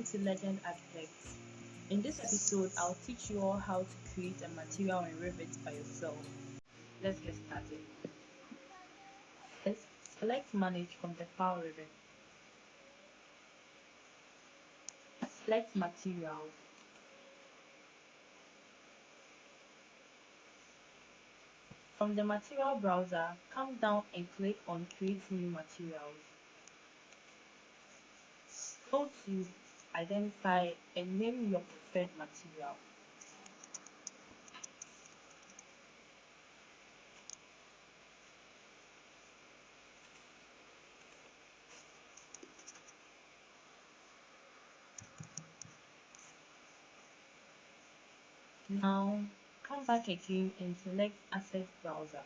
Welcome to Legend Architects. In this episode, I'll teach you all how to create a material in Revit by yourself. Let's get started. Let's select Manage from the file ribbon. Select Materials. From the Material browser, come down and click on Create New Materials. Go to Identify and name your preferred material. Now, come back again and select Asset Browser.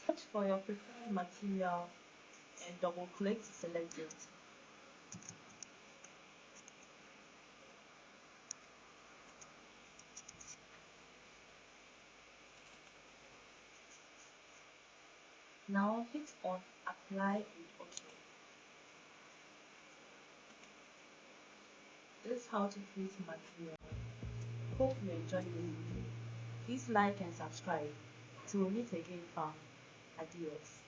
Search for your preferred material and double-click to select it. Now hit on Apply and OK. This is how to create material. Hope you enjoyed this video. Please like and subscribe. Till we meet again, fam. Adios.